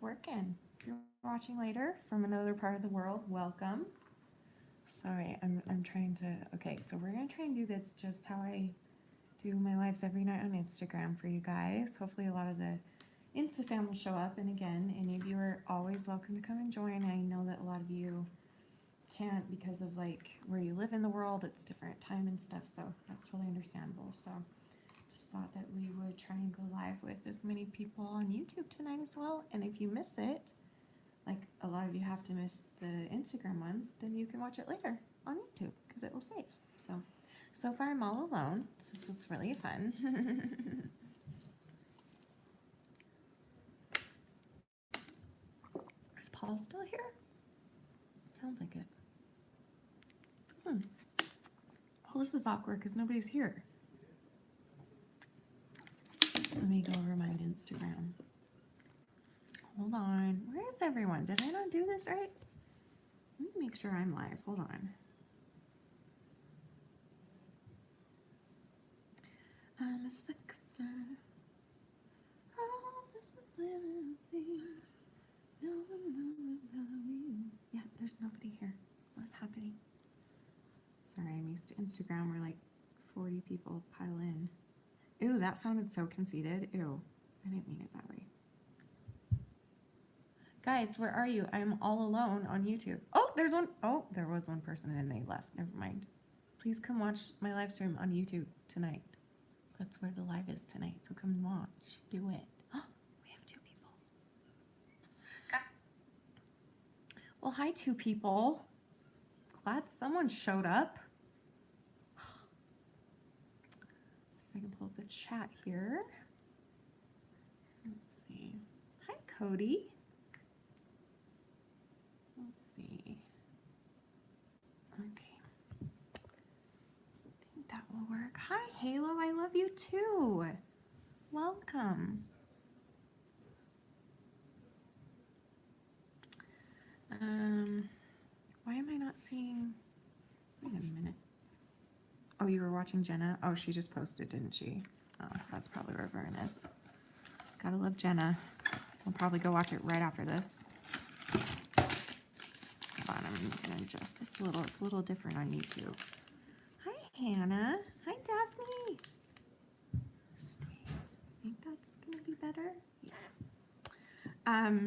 working. If you're watching later from another part of the world, welcome. Sorry, I'm trying to, okay, so we're gonna try and do this just how I do my lives every night on Instagram for you guys. Hopefully a lot of the InstaFam will show up, and again, any of you are always welcome to come and join. I know that a lot of you can't because of like where you live in the world, it's different time and stuff, so that's totally understandable. So just thought that we would try and go live with as many people on YouTube tonight as well. And if you miss it, like a lot of you have to miss the Instagram ones, then you can watch it later on YouTube because it will save. So far I'm all alone, so this is really fun. Is Paul still here? Sounds like it. Well, this is awkward because nobody's here. Let me go remind Instagram. Hold on. Where is everyone? Did I not do this right? Let me make sure I'm live. Hold on. I'm a sucker for all the subliminal things. No one knows about you. Yeah, there's nobody here. What's happening? Sorry, I'm used to Instagram where like 40 people pile in. Ew, that sounded so conceited. Ew, I didn't mean it that way. Guys, where are you? I'm all alone on YouTube. Oh, there's one. Oh, there was one person and then they left. Never mind. Please come watch my live stream on YouTube tonight. That's where the live is tonight. So come and watch. Do it. Oh, we have 2 people. Well, hi, 2 people. Glad someone showed up. See if I can pull up the chat here. Let's see. Hi, Cody. Let's see. Okay. I think that will work. Hi, Halo. I love you too. Welcome. Why am I not seeing? Wait a minute. Oh, you were watching Jenna? Oh, she just posted, didn't she? Oh, that's probably where Vern is. Gotta love Jenna. I'll probably go watch it right after this. Hold on, I'm gonna adjust this a little. It's a little different on YouTube. Hi, Hannah. Hi, Daphne. I think that's gonna be better. Yeah.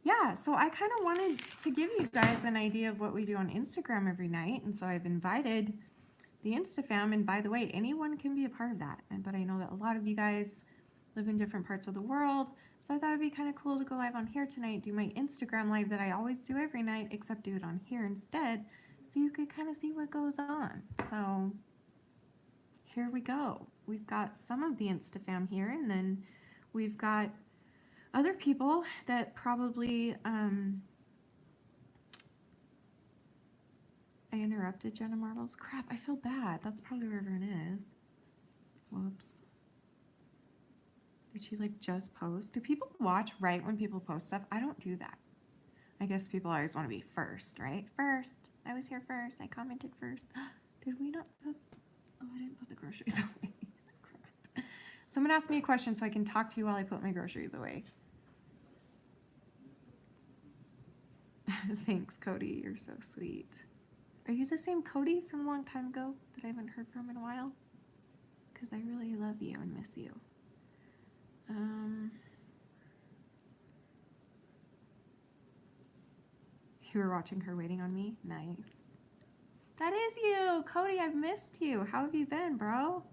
Yeah, so I kind of wanted to give you guys an idea of what we do on Instagram every night, and so I've invited the InstaFam, and by the way, anyone can be a part of that, but I know that a lot of you guys live in different parts of the world, so I thought it'd be kind of cool to go live on here tonight, do my Instagram live that I always do every night, except do it on here instead, so you could kind of see what goes on. So here we go. We've got some of the InstaFam here, and then we've got other people that probably, I interrupted Jenna Marbles. Crap, I feel bad. That's probably where everyone is. Whoops. Did she like just post? Do people watch right when people post stuff? I don't do that. I guess people always want to be first, right? First. I was here first. I commented first. Did we not put, oh, I didn't put the groceries away. Crap. Someone asked me a question so I can talk to you while I put my groceries away. Thanks, Cody. You're so sweet. Are you the same Cody from a long time ago that I haven't heard from in a while? Because I really love you and miss you. You were watching her waiting on me? Nice. That is you! Cody, I've missed you. How have you been, bro?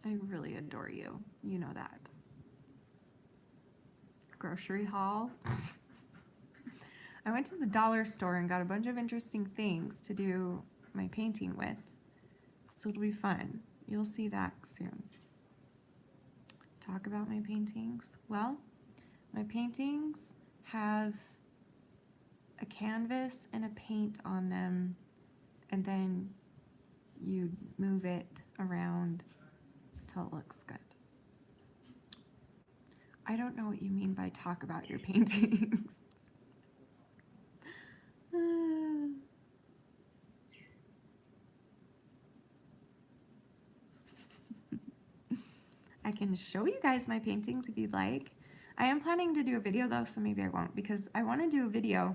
I really adore you. You know that. Grocery haul. I went to the dollar store and got a bunch of interesting things to do my painting with. So it'll be fun. You'll see that soon. Talk about my paintings. Well, my paintings have a canvas and a paint on them, and then you move it around until it looks good. I don't know what you mean by talk about your paintings. I can show you guys my paintings if you'd like. I am planning to do a video though, so maybe I won't, because I want to do a video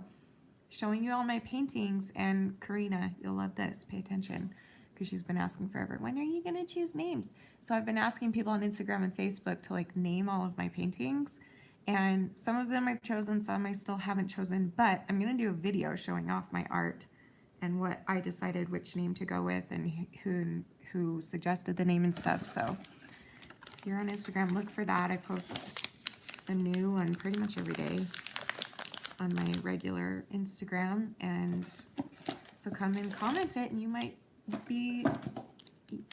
showing you all my paintings. And Karina, you'll love this. Pay attention, because she's been asking forever, when are you going to choose names? So I've been asking people on Instagram and Facebook to like name all of my paintings. And some of them I've chosen, some I still haven't chosen, but I'm going to do a video showing off my art and what I decided which name to go with and who suggested the name and stuff. So if you're on Instagram, look for that. I post a new one pretty much every day on my regular Instagram, and so come and comment it, and you might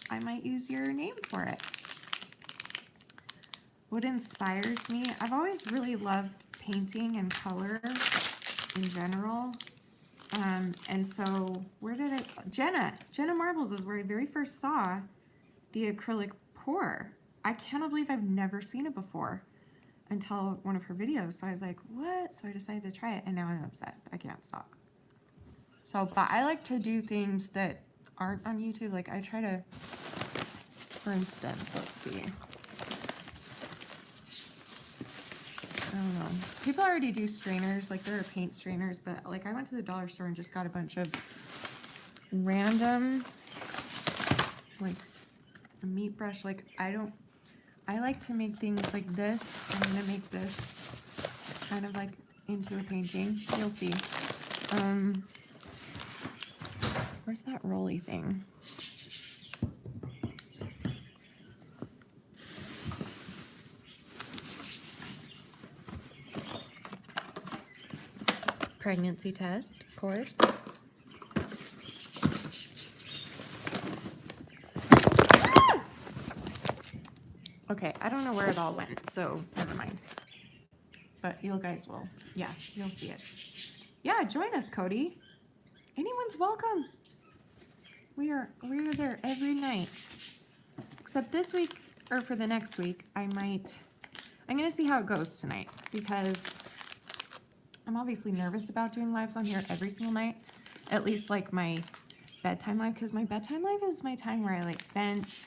I might use your name for it. What inspires me? I've always really loved painting and color in general. And so Jenna Marbles is where I very first saw the acrylic pour. I cannot believe I've never seen it before until one of her videos. So I was like, what? So I decided to try it, and now I'm obsessed. I can't stop. So, but I like to do things that aren't on YouTube. Like I try to, for instance, let's see. I don't know. People already do strainers, like there are paint strainers, but like I went to the dollar store and just got a bunch of random, like a meat brush. Like I like to make things like this. I'm gonna make this kind of like into a painting. You'll see. Where's that rolly thing? Pregnancy test, of course. Okay, I don't know where it all went, so never mind. But you guys will, yeah, you'll see it. Yeah, join us, Cody. Anyone's welcome. We are there every night. Except this week, or for the next week, I'm gonna see how it goes tonight, because I'm obviously nervous about doing lives on here every single night. At least like my bedtime live, because my bedtime live is my time where I like vent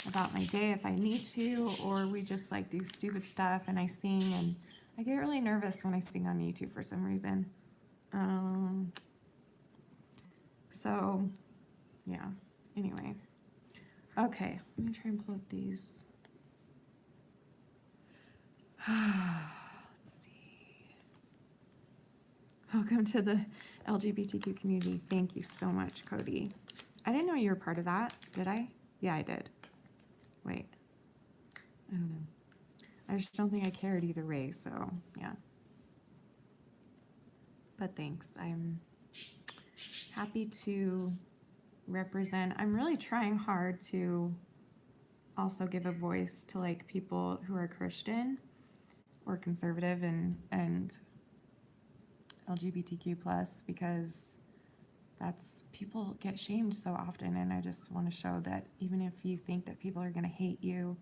about my day if I need to, or we just like do stupid stuff and I sing, and I get really nervous when I sing on YouTube for some reason. So yeah, anyway. Okay, let me try and pull up these. Let's see. Welcome to the LGBTQ community. Thank you so much, Cody. I didn't know you were part of that, did I? Yeah, I did. Wait, I don't know. I just don't think I cared either way, so yeah. But thanks. I'm happy to represent. I'm really trying hard to also give a voice to like people who are Christian or conservative and LGBTQ plus, because that's, people get shamed so often, and I just want to show that even if you think that people are going to hate you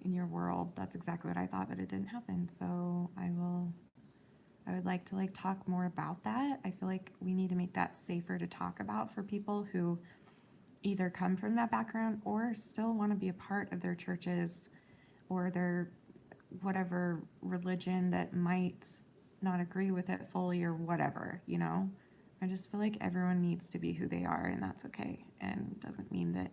in your world, that's exactly what I thought, but it didn't happen. So I would like to like talk more about that. I feel like we need to make that safer to talk about for people who either come from that background or still want to be a part of their churches or their whatever religion that might not agree with it fully or whatever, you know? I just feel like everyone needs to be who they are, and that's okay. And it doesn't mean that,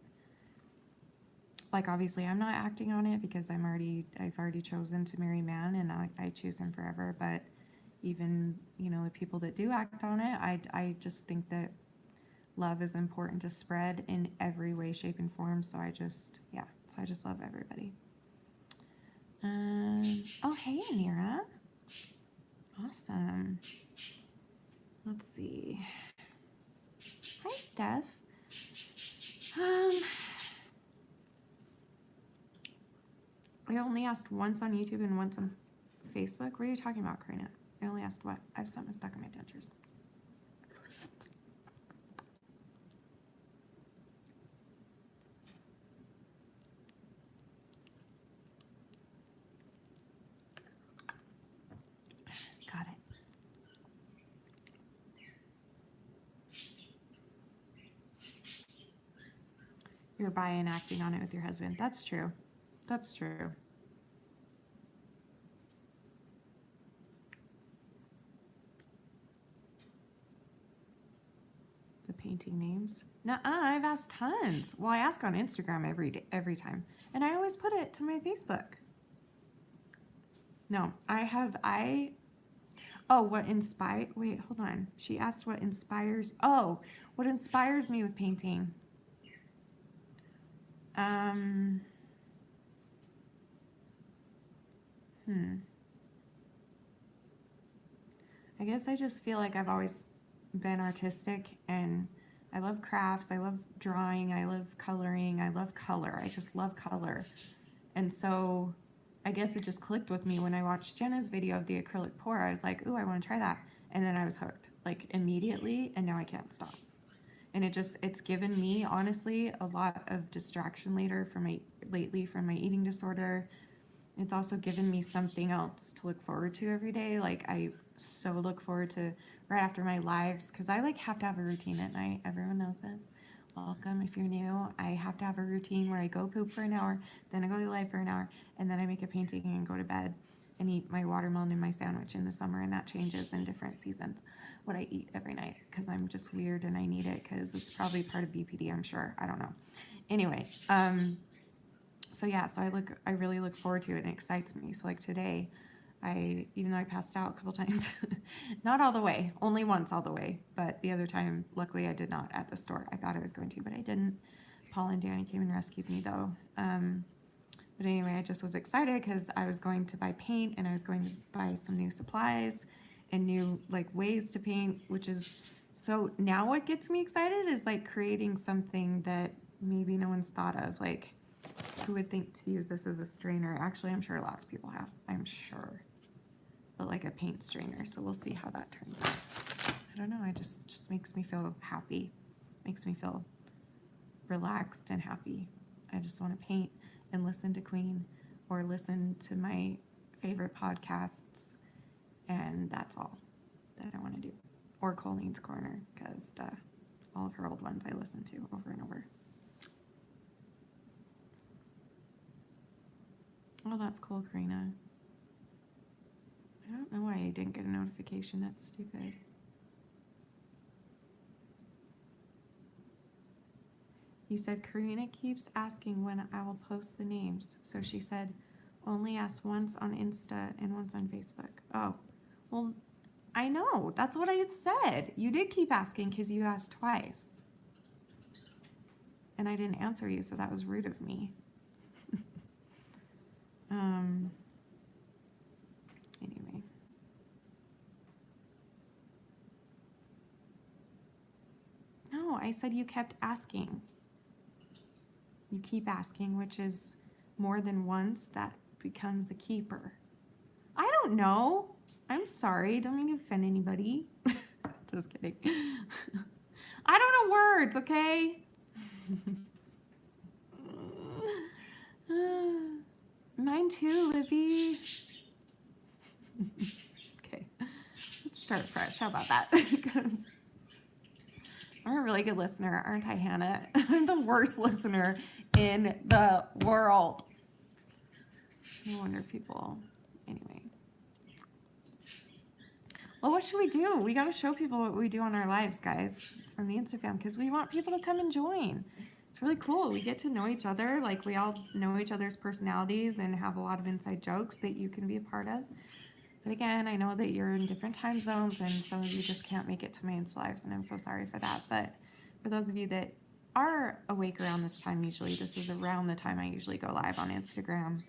like, obviously I'm not acting on it because I've already chosen to marry a man, and I choose him forever. But even, you know, the people that do act on it, I just think that love is important to spread in every way, shape, and form. So I just love everybody. Oh, hey, Anira. Awesome. Let's see. Hi, Steph. I only asked once on YouTube and once on Facebook. What are you talking about, Karina? I only asked what? I have something stuck in my dentures. Got it. You're bi and acting on it with your husband. That's true. That's true. painting names. Nuh-uh, I've asked tons. Well, I ask on Instagram every time. And I always put it to my Facebook. No, what wait, hold on. She asked what inspires me with painting. I guess I just feel like I've always been artistic, and I love crafts, I love drawing, I love coloring, I love color. I just love color. And so I guess it just clicked with me when I watched Jenna's video of the acrylic pour. I was like, ooh, I want to try that. And then I was hooked, like, immediately, and now I can't stop. And it's given me, honestly, a lot of distraction lately from my eating disorder. It's also given me something else to look forward to every day. Like, I so look forward to right after my lives, because I like have to have a routine at night. Everyone knows this. Welcome if you're new. I have to have a routine where I go poop for an hour, then I go to live for an hour, and then I make a painting and go to bed and eat my watermelon and my sandwich in the summer, and that changes in different seasons what I eat every night, because I'm just weird and I need it, because it's probably part of BPD, I'm sure. I don't know. Anyway, so yeah, so I really look forward to it, and it excites me. So like today, even though I passed out a couple times, not all the way, only once all the way, but the other time, luckily I did not at the store. I thought I was going to, but I didn't. Paul and Danny came and rescued me though. But anyway, I just was excited because I was going to buy paint, and I was going to buy some new supplies and new like ways to paint, which is, so now what gets me excited is like creating something that maybe no one's thought of. Like, who would think to use this as a strainer? Actually, I'm sure lots of people have, I'm sure. But like a paint strainer, so we'll see how that turns out. I don't know, it just makes me feel happy. Makes me feel relaxed and happy. I just want to paint and listen to Queen, or listen to my favorite podcasts, and that's all that I want to do. Or Colleen's Corner, because all of her old ones I listen to over and over. Oh, that's cool, Karina. I don't know why I didn't get a notification. That's stupid. You said Karina keeps asking when I will post the names. So she said only ask once on Insta and once on Facebook. Oh, well, I know. That's what I said. You did keep asking because you asked twice. And I didn't answer you, so that was rude of me. Anyway. No, I said you kept asking. You keep asking, which is more than once, that becomes a keeper. I don't know. I'm sorry. Don't mean to offend anybody. Just kidding. I don't know words, okay? Mine too, Libby. Okay, let's start fresh. How about that? Because I'm a really good listener, aren't I, Hannah? I'm the worst listener in the world. No wonder people. Anyway. Well, what should we do? We got to show people what we do on our lives, guys, from the InstaFam, because we want people to come and join. It's really cool. We get to know each other. Like, we all know each other's personalities and have a lot of inside jokes that you can be a part of. But again, I know that you're in different time zones, and some of you just can't make it to my Insta lives, and I'm so sorry for that. But for those of you that are awake around this time, usually this is around the time I usually go live on Instagram,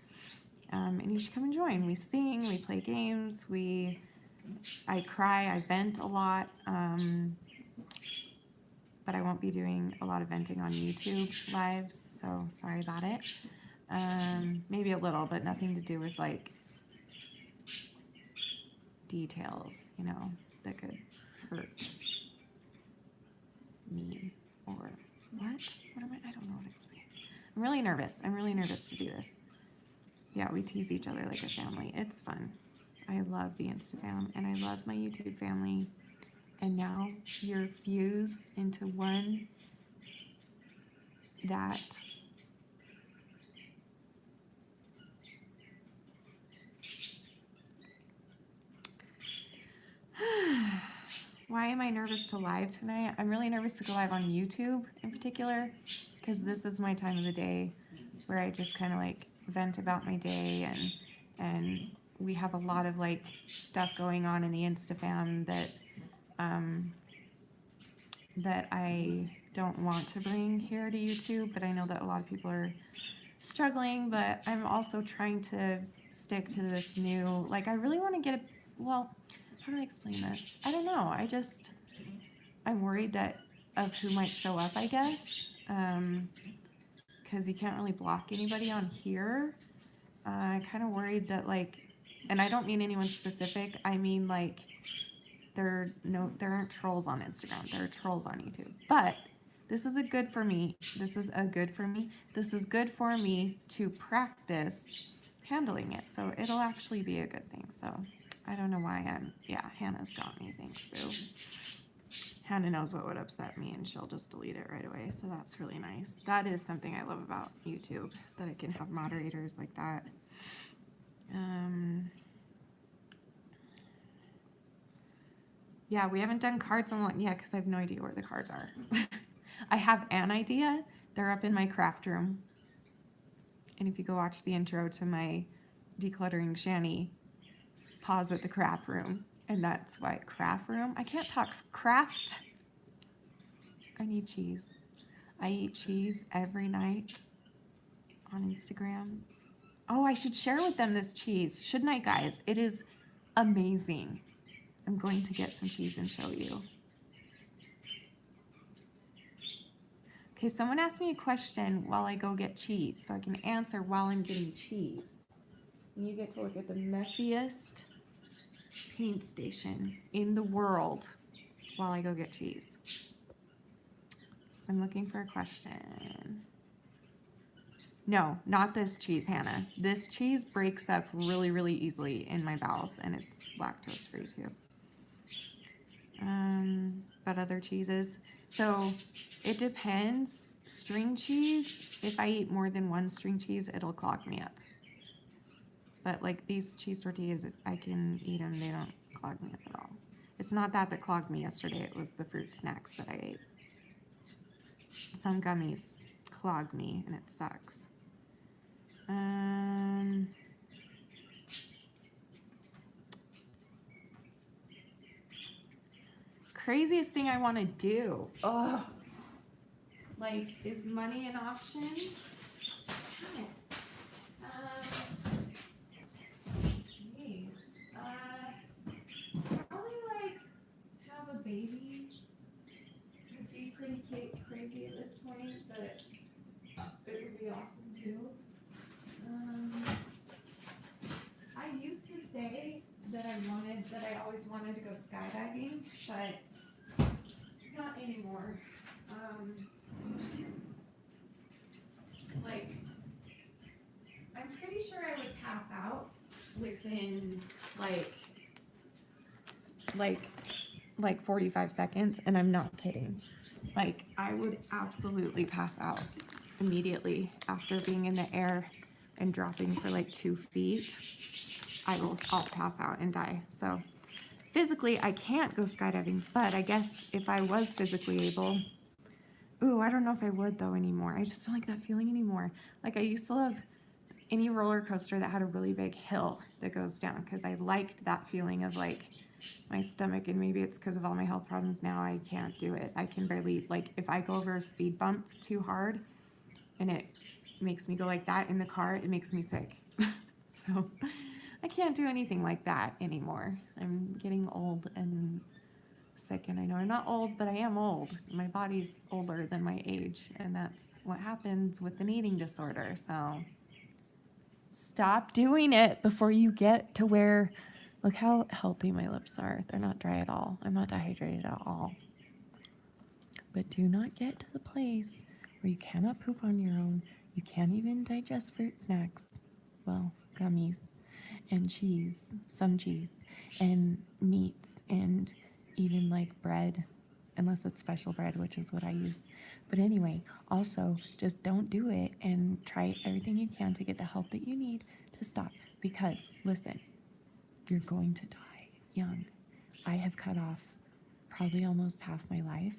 and you should come and join. We sing, we play games, I cry, I vent a lot, but I won't be doing a lot of venting on YouTube lives, so sorry about it. Maybe a little, but nothing to do with like details, you know, that could hurt me or what am I don't know what I'm saying. I'm really nervous to do this. Yeah, we tease each other like a family. It's fun. I love the InstaFam, and I love my YouTube family, and now you're fused into one that why why am I nervous to live tonight? I'm really nervous to go live on YouTube in particular, because this is my time of the day where I just kind of like vent about my day, and we have a lot of like stuff going on in the InstaFam that I don't want to bring here to YouTube, but I know that a lot of people are struggling, but I'm also trying to stick to this new, like I really want to get a, well, how do I explain this? I don't know. I'm worried that of who might show up, I guess, because you can't really block anybody on here. I kind of worried that like, and I don't mean anyone specific. I mean like, there aren't trolls on Instagram. There are trolls on YouTube. But this is a good for me. This is a good for me. This is good for me to practice handling it. So it'll actually be a good thing. So I don't know why Hannah's got me. Thanks, boo. Hannah knows what would upset me and she'll just delete it right away. So that's really nice. That is something I love about YouTube, that I can have moderators like that. Yeah, we haven't done cards on long. Yeah, because I have no idea where the cards are. I have an idea. They're up in my craft room. And if you go watch the intro to my Decluttering Shanny, pause at the craft room. And that's why craft room. I can't talk craft. I need cheese. I eat cheese every night on Instagram. Oh, I should share with them this cheese. Shouldn't I, guys? It is amazing. I'm going to get some cheese and show you. Okay, someone asked me a question while I go get cheese, so I can answer while I'm getting cheese. And you get to look at the messiest paint station in the world while I go get cheese. So I'm looking for a question. No, not this cheese, Hannah. This cheese breaks up really, really easily in my bowels, and it's lactose free too. But other cheeses. So it depends. String cheese, if I eat more than one string cheese, it'll clog me up. But like these cheese tortillas, I can eat them. They don't clog me up at all. It's not that clogged me yesterday. It was the fruit snacks that I ate. Some gummies clog me, and it sucks. Craziest thing I want to do. Oh, like, is money an option? Damn it. Jeez. Probably like have a baby. Would be pretty crazy at this point, but it would be awesome too. I used to say that I always wanted to go skydiving, but not anymore. Like, I'm pretty sure I would pass out within like 45 seconds, and I'm not kidding. Like, I would absolutely pass out immediately after being in the air and dropping for like 2 feet. I'll pass out and die. So physically, I can't go skydiving, but I guess if I was physically able, I don't know if I would though anymore. I just don't like that feeling anymore. Like, I used to love any roller coaster that had a really big hill that goes down, because I liked that feeling of like my stomach, and maybe it's because of all my health problems now, I can't do it. I can barely, like, if I go over a speed bump too hard and it makes me go like that in the car, it makes me sick. So I can't do anything like that anymore. I'm getting old and sick, and I know I'm not old, but I am old. My body's older than my age, and that's what happens with an eating disorder. So stop doing it before you get to where, look how healthy my lips are. They're not dry at all. I'm not dehydrated at all. But do not get to the place where you cannot poop on your own. You can't even digest fruit snacks. Well, gummies and cheese, some cheese, and meats, and even like bread, unless it's special bread, which is what I use. But anyway, also just don't do it, and try everything you can to get the help that you need to stop. Because listen, you're going to die young. I have cut off probably almost half my life.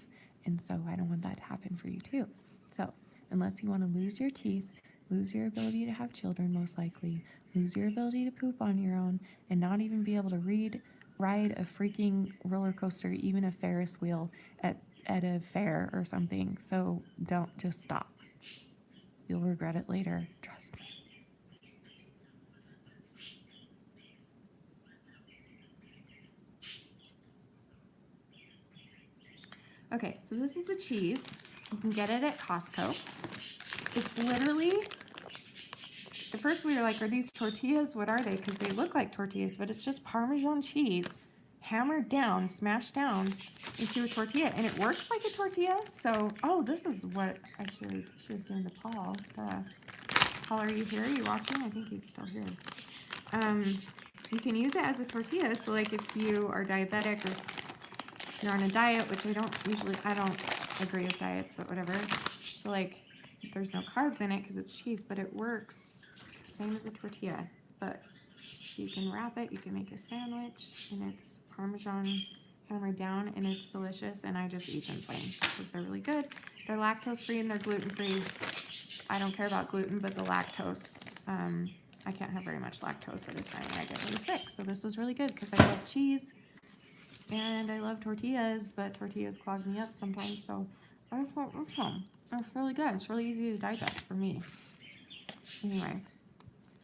And so I don't want that to happen for you too. So unless you want to lose your teeth, lose your ability to have children, most likely, lose your ability to poop on your own, and not even be able to ride a freaking roller coaster, even a Ferris wheel at a fair or something. So don't, just stop. You'll regret it later. Trust me. Okay, so this is the cheese. You can get it at Costco. It's literally, at first we were like, are these tortillas? What are they? Because they look like tortillas, but it's just Parmesan cheese hammered down, smashed down into a tortilla. And it works like a tortilla. So, oh, this is what I should have given to Paul. Paul, are you here? Are you watching? I think he's still here. You can use it as a tortilla. So like if you are diabetic or you're on a diet, which I don't agree with diets, but whatever. So like there's no carbs in it because it's cheese, but it works same as a tortilla. But you can wrap it, you can make a sandwich, and it's Parmesan hammered down, and it's delicious. And I just eat them plain because they're really good. They're lactose free and they're gluten free. I don't care about gluten, but the lactose, I can't have very much lactose at a time, and I get really sick. So this is really good because I love cheese. And I love tortillas, but tortillas clog me up sometimes, so I just want this one. It's really good. It's really easy to digest for me. Anyway,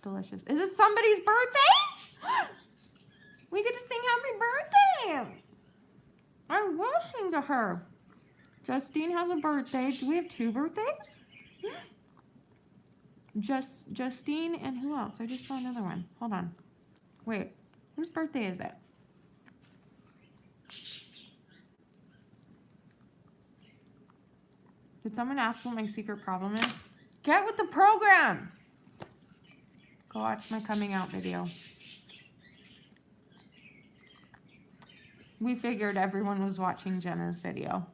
delicious. Is it somebody's birthday? We get to sing happy birthday. I'm wishing to her. Justine has a birthday. Do we have 2 birthdays? Justine and who else? I just saw another one. Hold on. Wait, whose birthday is it? Did someone ask what my secret problem is? Get with the program! Go watch my coming out video. We figured everyone was watching Jenna's video.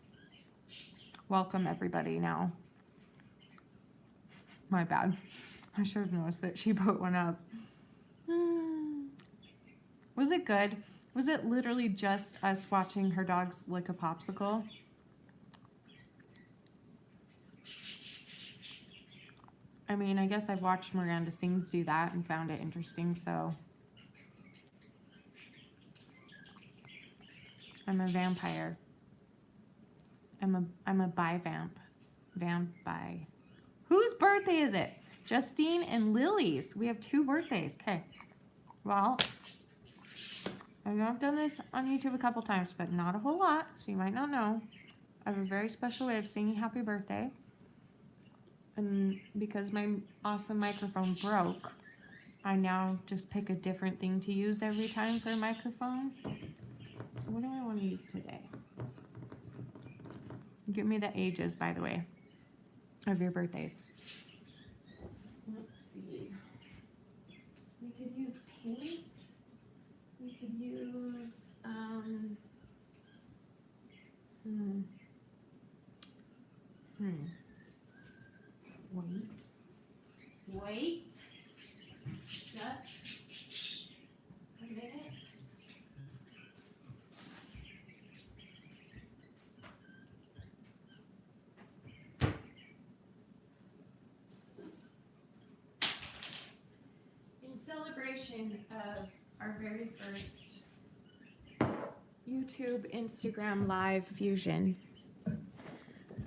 Welcome everybody now. My bad. I should have noticed that she put one up. Was it good? Was it literally just us watching her dogs lick a popsicle? I mean, I guess I've watched Miranda Sings do that and found it interesting, so. I'm a vampire. I'm a bi-vamp. Vamp-bi. Whose birthday is it? Justine and Lily's. We have 2 birthdays. Okay. Well, I know I've done this on YouTube a couple times, but not a whole lot, so you might not know. I have a very special way of singing happy birthday. And because my awesome microphone broke, I now just pick a different thing to use every time for a microphone. What do I want to use today? Give me the ages, by the way, of your birthdays. Let's see. We could use paint. We could use, Wait. Just a minute. In celebration of our very first YouTube Instagram Live fusion,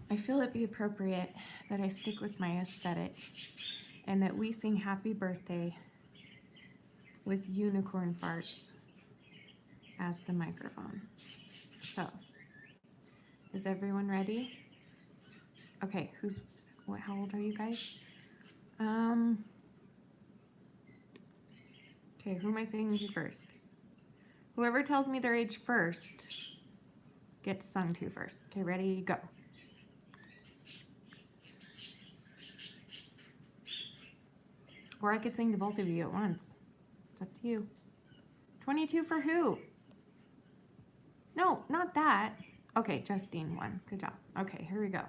I feel it'd be appropriate that I stick with my aesthetic and that we sing happy birthday with unicorn farts as the microphone. So, is everyone ready? Okay, how old are you guys? Okay, who am I singing to first? Whoever tells me their age first gets sung to first. Okay, ready, go. Or I could sing to both of you at once. It's up to you. 22 for who? No, not that. Okay, Justine won. Good job. Okay, here we go.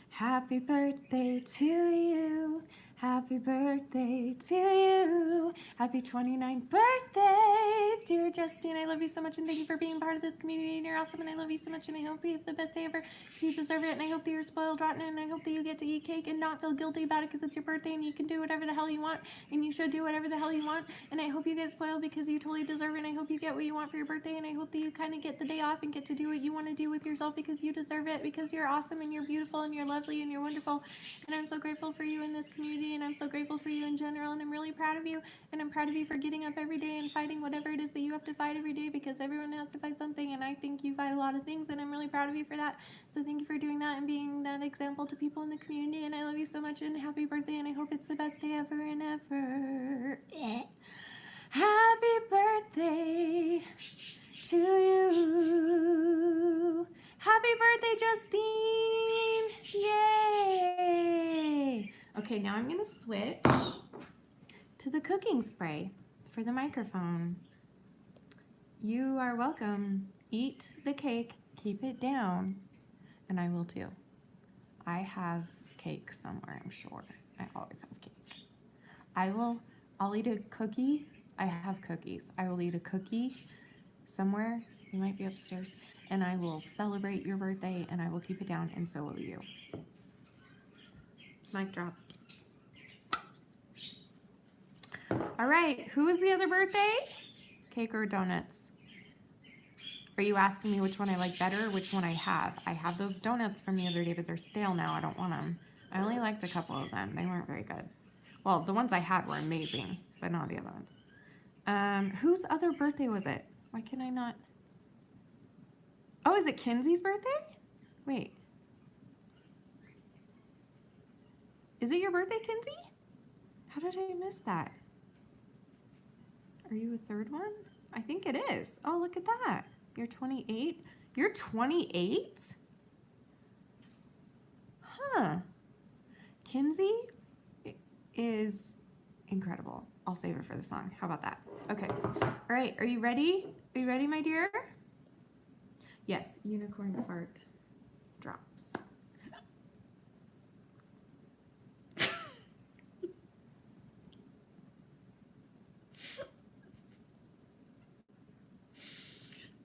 Happy birthday to you. Happy birthday to you. Happy 29th birthday, dear Justine. I love you so much and thank you for being part of this community and you're awesome and I love you so much and I hope you have the best day ever because you deserve it and I hope that you're spoiled rotten and I hope that you get to eat cake and not feel guilty about it because it's your birthday and you can do whatever the hell you want and you should do whatever the hell you want and I hope you get spoiled because you totally deserve it and I hope you get what you want for your birthday and I hope that you kind of get the day off and get to do what you want to do with yourself because you deserve it because you're awesome and you're beautiful and you're lovely and you're wonderful and I'm so grateful for you in this community and I'm so grateful for you in general and I'm really proud of you and I'm proud of you for getting up every day and fighting whatever it is that you have to fight every day because everyone has to fight something and I think you fight a lot of things and I'm really proud of you for that. So thank you for doing that and being that example to people in the community and I love you so much and happy birthday and I hope it's the best day ever and ever. Happy birthday to you. Happy birthday, Justine. Yay. Okay, now I'm going to switch to the cooking spray for the microphone. You are welcome. Eat the cake, keep it down, and I will too. I have cake somewhere, I'm sure. I always have cake. I'll eat a cookie. I have cookies. I will eat a cookie somewhere. You might be upstairs. And I will celebrate your birthday and I will keep it down and so will you. Mic drop. All right, who is the other birthday? Cake or donuts? Are you asking me which one I like better or which one I have? I have those donuts from the other day, but they're stale now. I don't want them. I only liked a couple of them. They weren't very good. Well, the ones I had were amazing, but not the other ones. Whose other birthday was it? Why can I not? Oh, is it Kinsey's birthday? Wait. Is it your birthday, Kinsey? How did I miss that? Are you a third one? I think it is. Oh, look at that. You're 28? You're 28? Huh. Kinsey is incredible. I'll save it for the song. How about that? Okay. All right. Are you ready? Are you ready, my dear? Yes. Unicorn fart drops.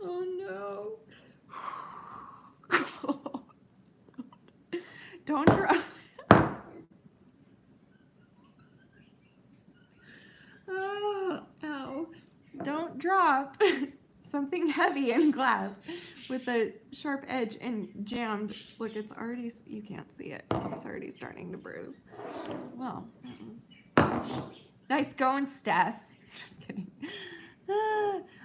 Oh no. Don't drop. Oh, ow. Don't drop something heavy in glass with a sharp edge and jammed. Look, it's already, you can't see it. It's already starting to bruise. Well, that was nice going, Steph. Just kidding.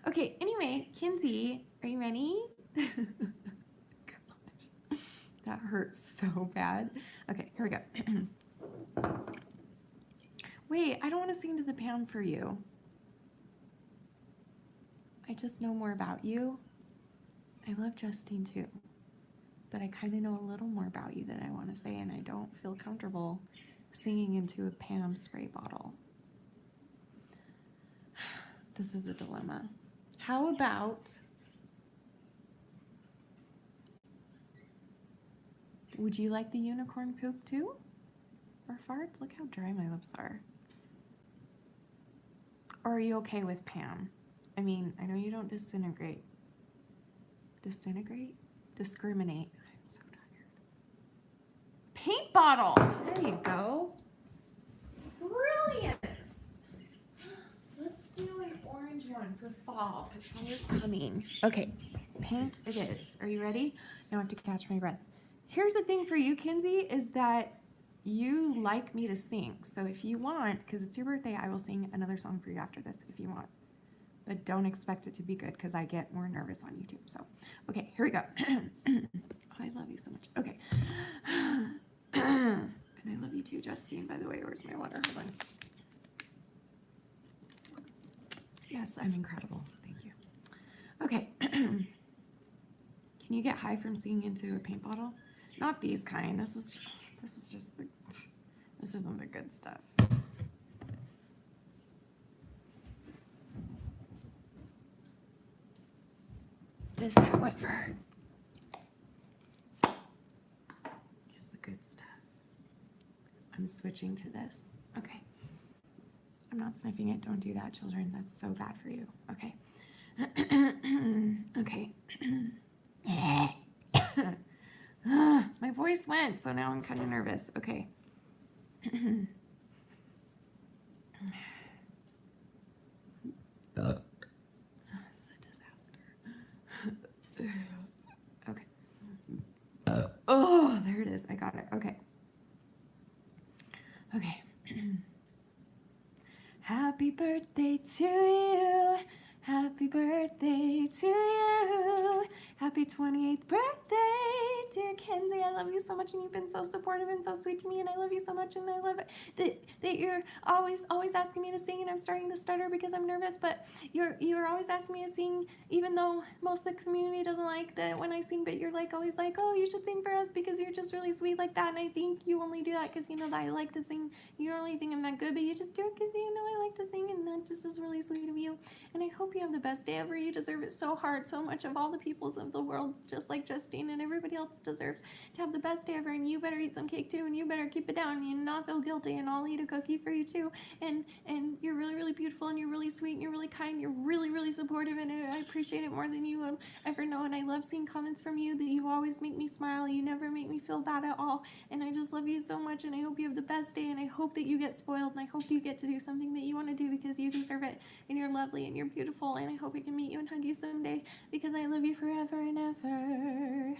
Okay, anyway, Kinsey, are you ready? Gosh, that hurts so bad. Okay, here we go. Wait, I don't want to sing to the pan for you. I just know more about you. I love Justine too, but I kind of know a little more about you than I want to say, and I don't feel comfortable singing into a Pam spray bottle. This is a dilemma. How about, would you like the unicorn poop too? Or farts? Look how dry my lips are. Or are you okay with Pam? I mean, I know you don't disintegrate. Disintegrate? Discriminate. I'm so tired. Paint bottle! There you go. Brilliant! Let's do an orange one for fall, because fall is coming. Okay, paint it is. Are you ready? Now I have to catch my breath. Here's the thing for you, Kinsey, is that you like me to sing. So if you want, because it's your birthday, I will sing another song for you after this if you want. But don't expect it to be good because I get more nervous on YouTube. So, okay, here we go. I love you so much. Okay. And I love you too, Justine, by the way. Where's my water? Hold on. Yes, I'm incredible. Thank you. Okay. Can you get high from singing into a paint bottle? Not these kind. This is just the, this isn't the good stuff. This, however, is the good stuff. I'm switching to this. Okay. I'm not sniffing it. Don't do that, children. That's so bad for you. Okay. Okay. My voice went, so now I'm kind of nervous. Okay. It's a disaster. Okay. Oh, there it is. I got it. Okay. Okay. Happy birthday to you. Happy birthday to you. Happy 28th birthday, dear Kenzie. I love you so much, and you've been so supportive and so sweet to me, and I love you so much, and I love it that you're always asking me to sing, and I'm starting to stutter because I'm nervous, but you're always asking me to sing, even though most of the community doesn't like that when I sing, but you're like always like, oh, you should sing for us because you're just really sweet like that, and I think you only do that because you know that I like to sing. You don't really think I'm that good, but you just do it because you know I like to sing, and that just is really sweet of you. And I hope you have the best day ever. You deserve it so hard. So much of all the peoples of the world, just like Justine and everybody else, deserves to have the best day ever. And you better eat some cake too, and you better keep it down and not feel guilty. And I'll eat a cookie for you too. And you're really, really beautiful, and you're really sweet, and you're really kind. You're really, really supportive, and I appreciate it more than you will ever know. And I love seeing comments from you that you always make me smile. You never make me feel bad at all. And I just love you so much. And I hope you have the best day. And I hope that you get spoiled. And I hope you get to do something that you want to do because you deserve it. And you're lovely, and you're beautiful. And I hope I can meet you and hug you someday because I love you forever and ever.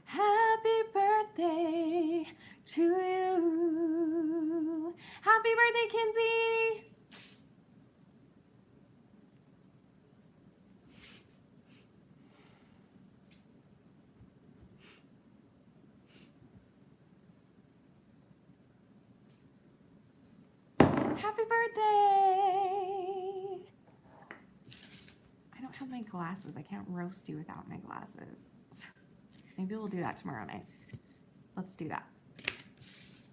Happy birthday to you. Happy birthday, Kinsey. Happy birthday. I don't have my glasses. I can't roast you without my glasses. Maybe we'll do that tomorrow night. Let's do that.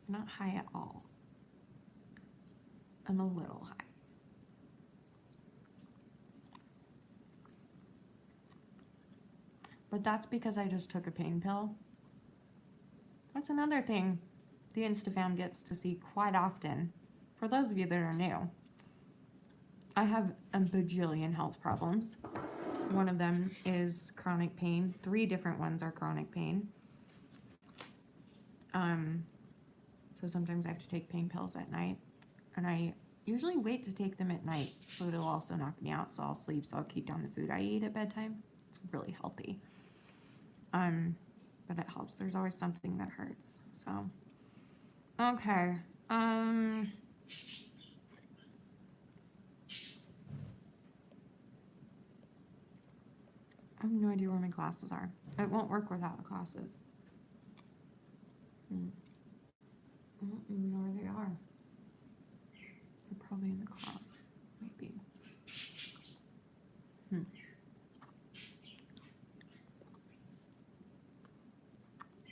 I'm not high at all. I'm a little high. But that's because I just took a pain pill. That's another thing the InstaFam gets to see quite often. For those of you that are new, I have a bajillion health problems. One of them is chronic pain. 3 different ones are chronic pain. So sometimes I have to take pain pills at night, and I usually wait to take them at night so it'll also knock me out, so I'll sleep, so I'll keep down the food I eat at bedtime. It's really healthy. But it helps. There's always something that hurts. So, okay. I have no idea where my glasses are. It won't work without the glasses. I don't even know where they are. They're probably in the car. Maybe.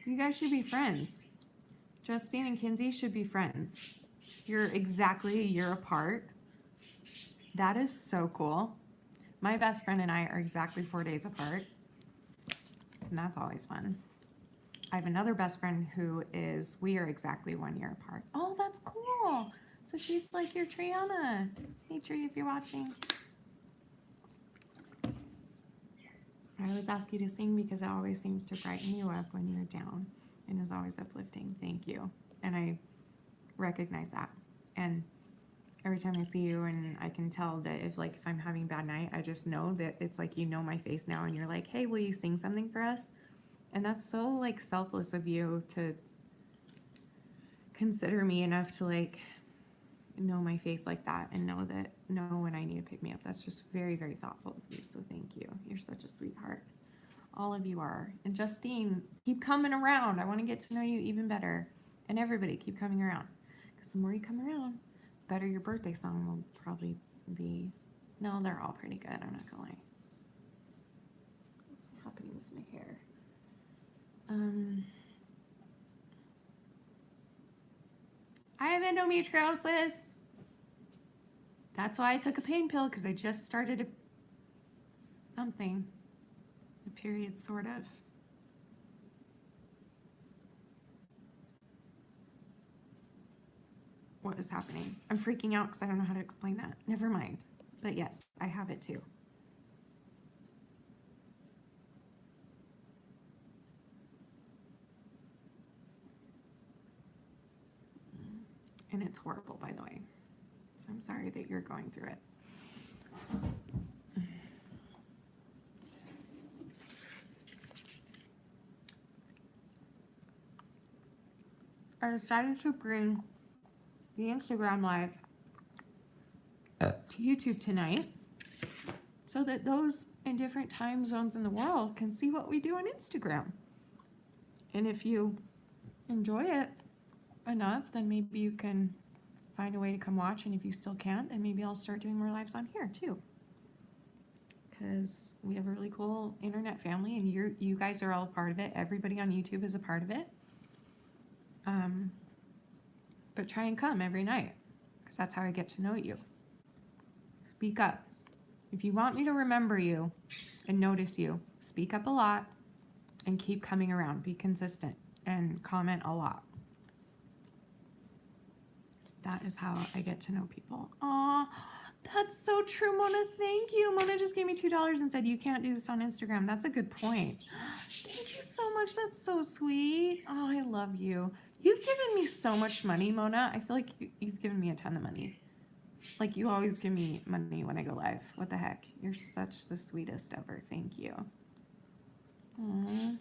You guys should be friends. Justine and Kinsey should be friends. You're exactly a year apart. That is so cool. My best friend and I are exactly 4 days apart. And that's always fun. I have another best friend we are exactly 1 year apart. Oh, that's cool. So she's like your Triana. Hey Tree, if you're watching. I always ask you to sing because it always seems to brighten you up when you're down and is always uplifting. Thank you. And I recognize that. And every time I see you, and I can tell that if I'm having a bad night, I just know that it's like you know my face now, and you're like, hey, will you sing something for us? And that's so selfless of you to consider me enough to know my face like that and know when I need to pick me up. That's just very, very thoughtful of you. So thank you. You're such a sweetheart. All of you are. And Justine, keep coming around. I want to get to know you even better. And everybody, keep coming around. Because the more you come around, the better your birthday song will probably be. No, they're all pretty good. I'm not going to lie. What's happening with my hair? I have endometriosis. That's why I took a pain pill, because I just started a period, sort of. what is happening. I'm freaking out because I don't know how to explain that. Never mind. But yes, I have it too. And it's horrible, by the way. So I'm sorry that you're going through it. I decided to bring the Instagram live to YouTube tonight so that those in different time zones in the world can see what we do on Instagram. And if you enjoy it enough, then maybe you can find a way to come watch. And if you still can't, then maybe I'll start doing more lives on here too. Because we have a really cool internet family, and you guys are all a part of it. Everybody on YouTube is a part of it. But try and come every night, because that's how I get to know you. Speak up. If you want me to remember you and notice you, speak up a lot and keep coming around. Be consistent and comment a lot. That is how I get to know people. Aw, that's so true, Mona. Thank you. Mona just gave me $2 and said, you can't do this on Instagram. That's a good point. Thank you so much. That's so sweet. Oh, I love you. You've given me so much money, Mona. I feel like you've given me a ton of money. Like, you always give me money when I go live. What the heck? You're such the sweetest ever. Thank you. Aww.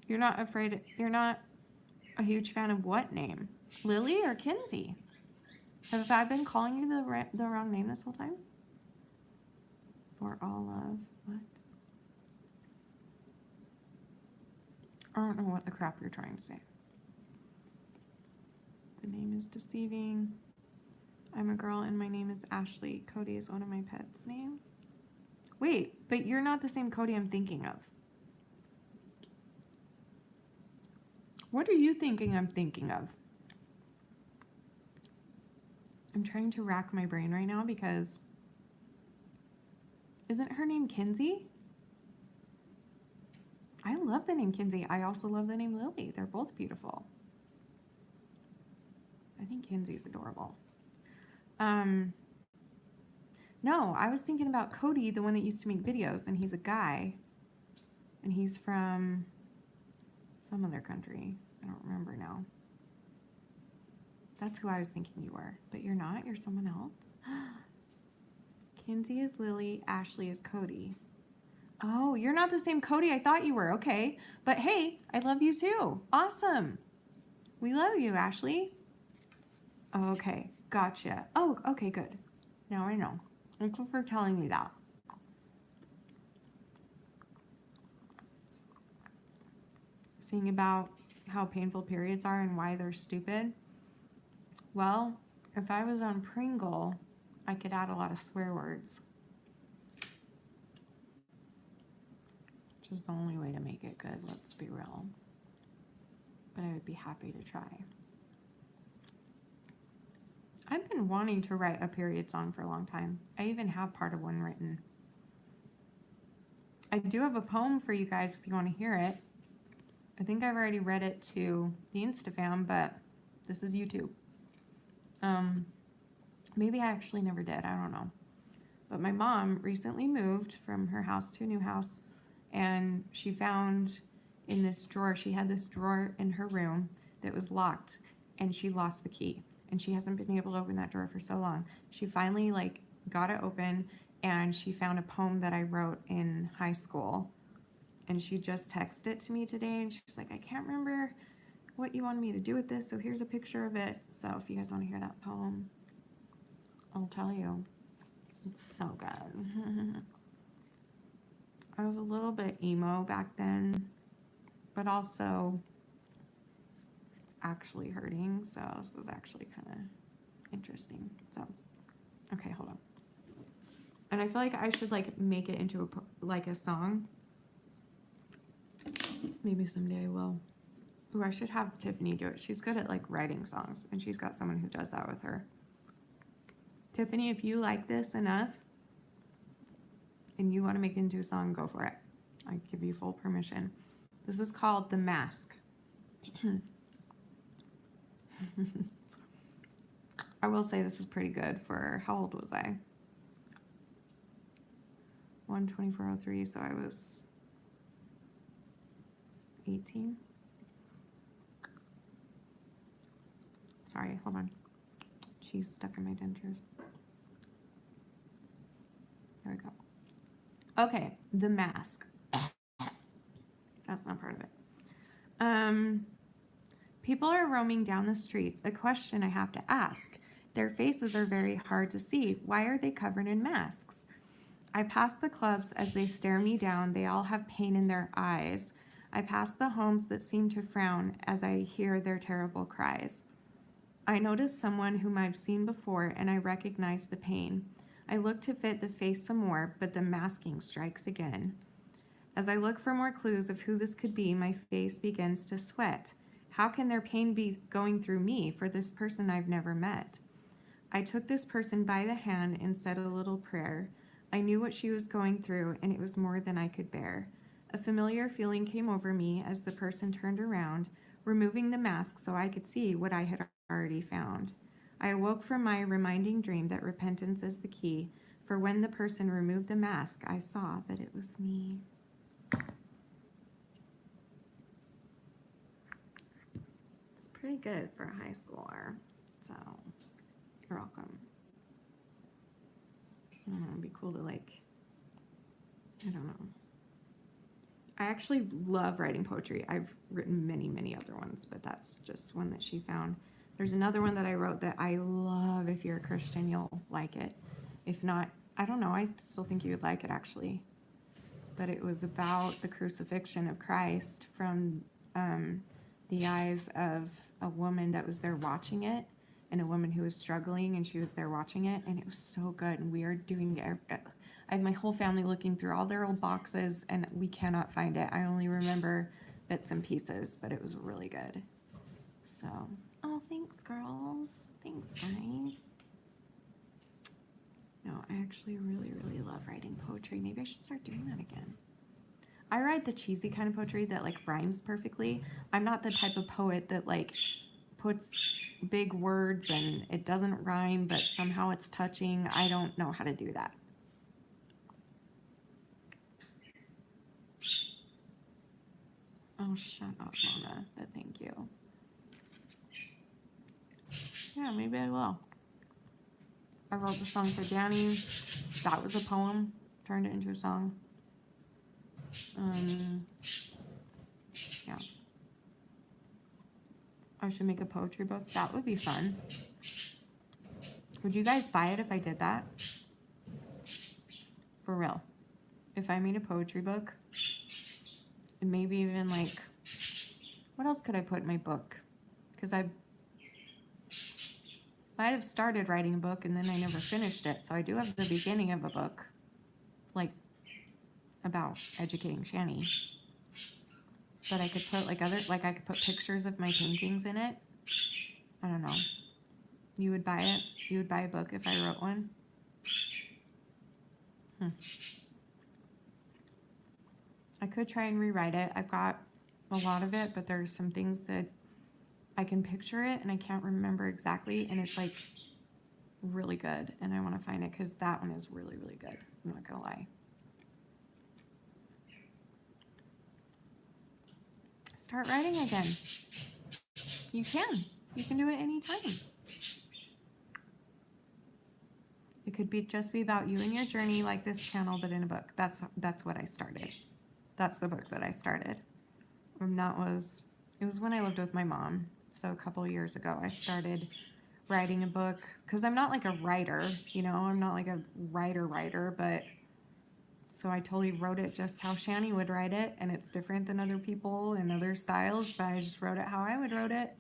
You're not afraid, you're not a huge fan of what name? Lily or Kinsey? Have I been calling you the wrong name this whole time? For all of what? I don't know what the crap you're trying to say. The name is deceiving. I'm a girl and my name is Ashley. Cody is one of my pets' names. Wait, but you're not the same Cody I'm thinking of. What are you thinking I'm thinking of? I'm trying to rack my brain right now because isn't her name Kinsey? I love the name Kinsey. I also love the name Lily. They're both beautiful. I think Kinsey's adorable. No, I was thinking about Cody, the one that used to make videos, and he's a guy. And he's from some other country. I don't remember now. That's who I was thinking you were. But you're not? You're someone else? Kinsey is Lily. Ashley is Cody. Oh, you're not the same Cody I thought you were. Okay. But hey, I love you too. Awesome. We love you, Ashley. Okay. Gotcha. Oh, okay, good. Now I know. Thank you for telling me that. Seeing about how painful periods are and why they're stupid. Well, if I was on Pringle, I could add a lot of swear words. Which is the only way to make it good, let's be real. But I would be happy to try. I've been wanting to write a period song for a long time. I even have part of one written. I do have a poem for you guys if you want to hear it. I think I've already read it to the InstaFam, but this is YouTube. Maybe I actually never did. I don't know. But my mom recently moved from her house to a new house, and she found in this drawer, she had this drawer in her room that was locked, and she lost the key. And she hasn't been able to open that drawer for so long. She finally got it open, and she found a poem that I wrote in high school. And she just texted it to me today, and she's like, I can't remember what you wanted me to do with this, so here's a picture of it. So if you guys want to hear that poem, I'll tell you. It's so good. I was a little bit emo back then, but also actually hurting, so this is actually kind of interesting. So, okay, hold on. And I feel like I should make it into a song. Maybe someday I will. Ooh, I should have Tiffany do it. She's good at writing songs, and she's got someone who does that with her. Tiffany, if you like this enough and you want to make it into a song, go for it. I give you full permission. This is called The Mask. I will say this is pretty good for, how old was I? 1/24/03, so I was 18. Sorry, hold on. Cheese stuck in my dentures. There we go. Okay, The Mask. That's not part of it. People are roaming down the streets. A question I have to ask. Their faces are very hard to see. Why are they covered in masks? I pass the clubs as they stare me down. They all have pain in their eyes. I pass the homes that seem to frown as I hear their terrible cries. I notice someone whom I've seen before and I recognize the pain. I look to fit the face some more, but the masking strikes again. As I look for more clues of who this could be, my face begins to sweat. How can their pain be going through me for this person I've never met? I took this person by the hand and said a little prayer. I knew what she was going through, and it was more than I could bear. A familiar feeling came over me as the person turned around, removing the mask so I could see what I had already found. I awoke from my reminding dream that repentance is the key, for when the person removed the mask, I saw that it was me. It's pretty good for a high schooler, so you're welcome. I don't know, it'd be cool to I don't know. I actually love writing poetry. I've written many other ones, but that's just one that she found. There's another one that I wrote that I love. If you're a Christian, you'll like it. If not, I don't know. I still think you would like it, actually. But it was about the crucifixion of Christ from the eyes of a woman that was there watching it, and a woman who was struggling, and she was there watching it, and it was so good. And we are doing it. I have my whole family looking through all their old boxes, and we cannot find it. I only remember bits and pieces, but it was really good. So, oh, thanks, girls. Thanks, guys. No, I actually really love writing poetry. Maybe I should start doing that again. I write the cheesy kind of poetry that rhymes perfectly. I'm not the type of poet that puts big words and it doesn't rhyme, but somehow it's touching. I don't know how to do that. Oh, shut up, Mama, but thank you. Yeah, maybe I will. I wrote the song for Danny. That was a poem. Turned it into a song. Yeah. I should make a poetry book. That would be fun. Would you guys buy it if I did that? For real. If I made a poetry book, and maybe even what else could I put in my book? Because I might have started writing a book and then I never finished it. So I do have the beginning of a book, about educating Shanny. But I could put I could put pictures of my paintings in it. I don't know. You would buy it? You would buy a book if I wrote one? I could try and rewrite it. I've got a lot of it, but there's some things that I can picture it and I can't remember exactly, and it's really good, and I want to find it because that one is really good. I'm not gonna lie. Start writing again. You can do it anytime. It could just be about you and your journey, like this channel, but in a book. That's what I started. That's the book that I started. And it was when I lived with my mom. So a couple of years ago, I started writing a book because I'm not a writer, I'm not a writer, but so I totally wrote it just how Shanny would write it, and it's different than other people and other styles, but I just wrote it how I would write it,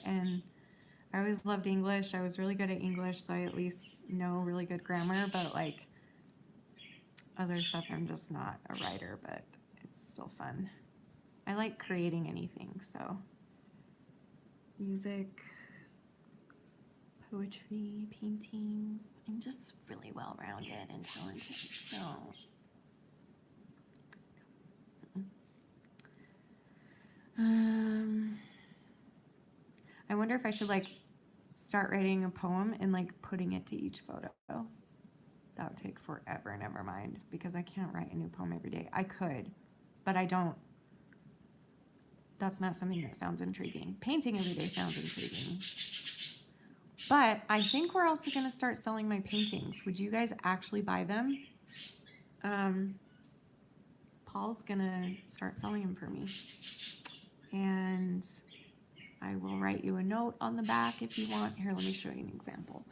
and I always loved English. I was really good at English, so I at least know really good grammar, but other stuff, I'm just not a writer, but it's still fun. I like creating anything, so music, poetry, paintings. I'm just really well-rounded and talented, so wonder if I should like start writing a poem and like putting it to each photo. That would take forever, never mind, because I can't write a new poem every day. I could, but I don't. That's not something that sounds intriguing. Painting every day sounds intriguing. But I think we're also going to start selling my paintings. Would you guys actually buy them? Paul's going to start selling them for me. And I will write you a note on the back if you want. Here, let me show you an example.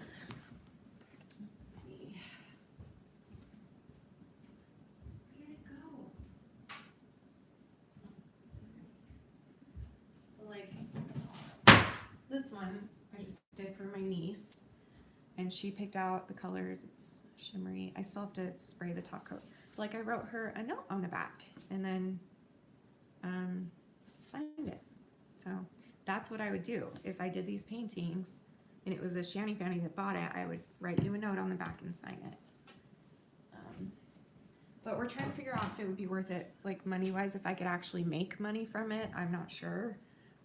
Let's see. Where did it go? So like this one I just did for my niece, and she picked out the colors. It's shimmery. I still have to spray the top coat. Like I wrote her a note on the back and then signed it. So that's what I would do if I did these paintings and it was a Shanny Fanny that bought it. I would write you a note on the back and sign it. But we're trying to figure out if it would be worth it, like money-wise, if I could actually make money from it. I'm not sure.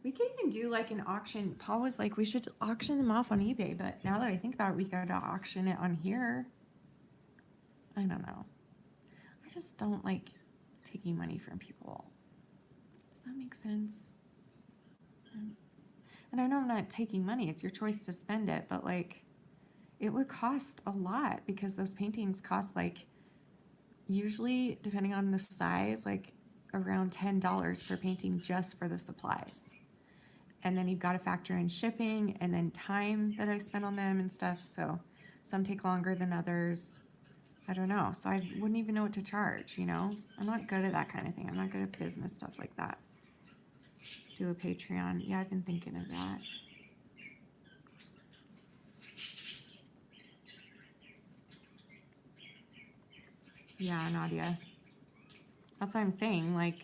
We could even do like an auction. Paul was like, we should auction them off on eBay, but now that I think about it, we gotta auction it on here. I don't know. I just don't like taking money from people. Does that make sense? And I know I'm not taking money. It's your choice to spend it, but like it would cost a lot because those paintings cost like, usually depending on the size, like around $10 per painting just for the supplies. And then you've got to factor in shipping and then time that I spend on them and stuff. So some take longer than others. I don't know. So I wouldn't even know what to charge, you know? I'm not good at that kind of thing. I'm not good at business stuff like that. Do a Patreon. Yeah, I've been thinking of that. Yeah, Nadia. That's what I'm saying. Like,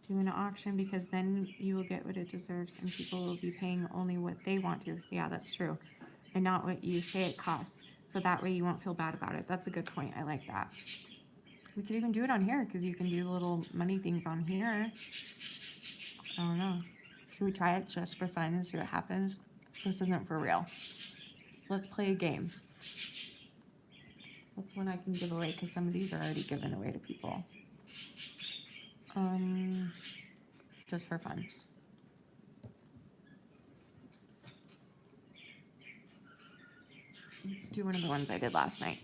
do an auction because then you will get what it deserves and people will be paying only what they want to. Yeah, that's true. And not what you say it costs. So that way you won't feel bad about it. That's a good point. I like that. We could even do it on here because you can do the little money things on here. I don't know. Should we try it just for fun and see what happens? This isn't for real. Let's play a game. That's one I can give away because some of these are already given away to people. Just for fun. Let's do one of the ones I did last night.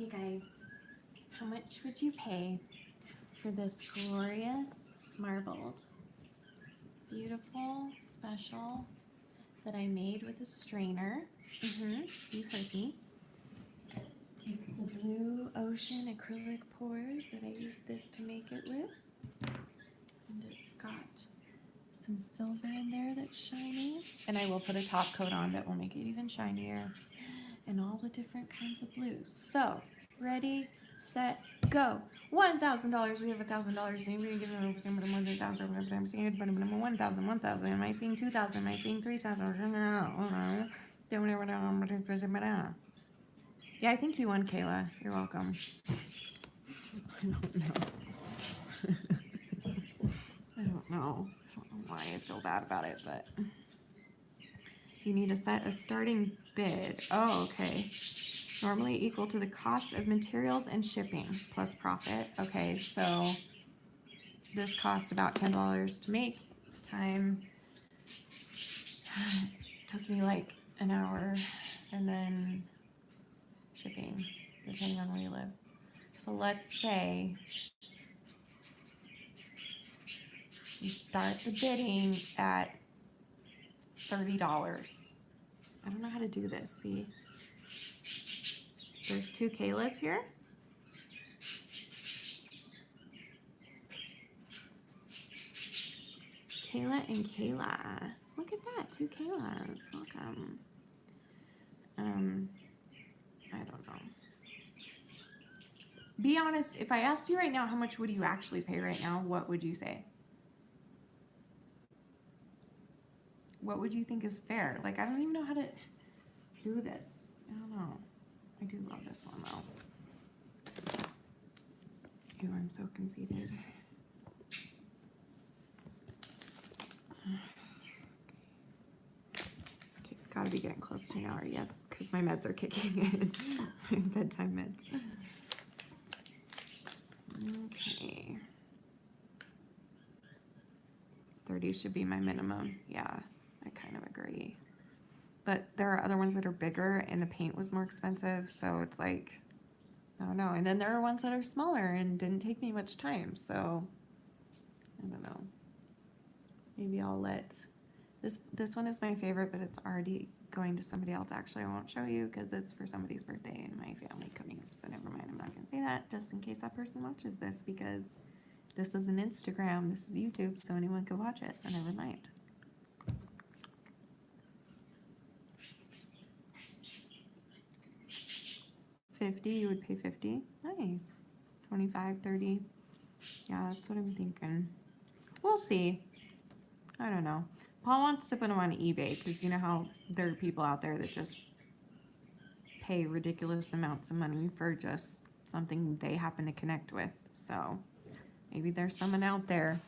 Okay, guys, how much would you pay for this glorious marbled, beautiful, special that I made with a strainer? You heard me. It's the Blue Ocean acrylic pours that I used this to make it with. And it's got some silver in there that's shiny. And I will put a top coat on that will make it even shinier. And all the different kinds of blues. So, ready, set, go. $1,000. We have $1,000. Anybody give it $1,000? 1,000. Am I seeing 2,000? Am I seeing 3,000? Yeah, I think you won, Kayla. You're welcome. I don't know. I don't know why I feel bad about it, but you need to set a starting bid. Oh, okay. Normally equal to the cost of materials and shipping plus profit. Okay, so this costs about $10 to make. Time took me like an hour, and then shipping, depending on where you live. So let's say you start the bidding at $30. I don't know how to do this, see? There's two Kaylas here. Kayla and Kayla. Look at that, two Kaylas. Welcome. I don't know. Be honest, if I asked you right now, how much would you actually pay right now? What would you say? What would you think is fair? Like, I don't even know how to do this. I don't know. I do love this one though. Ew, I'm so conceited. Okay, it's got to be getting close to an hour yet because my meds are kicking in. My bedtime meds. Okay. 30 should be my minimum. Yeah, I kind of agree. But there are other ones that are bigger and the paint was more expensive. So it's like, I don't know. And then there are ones that are smaller and didn't take me much time. So I don't know. Maybe I'll let this one is my favorite, but it's already going to somebody else. Actually, I won't show you because it's for somebody's birthday and my family coming up. So never mind. I'm not going to say that just in case that person watches this because this is an Instagram. This is YouTube, so anyone could watch it. So never mind. $50, you would pay $50. Nice. 25, 30. Yeah, that's what I'm thinking. We'll see. I don't know. Paul wants to put them on eBay because you know how there are people out there that just pay ridiculous amounts of money for just something they happen to connect with. So maybe there's someone out there.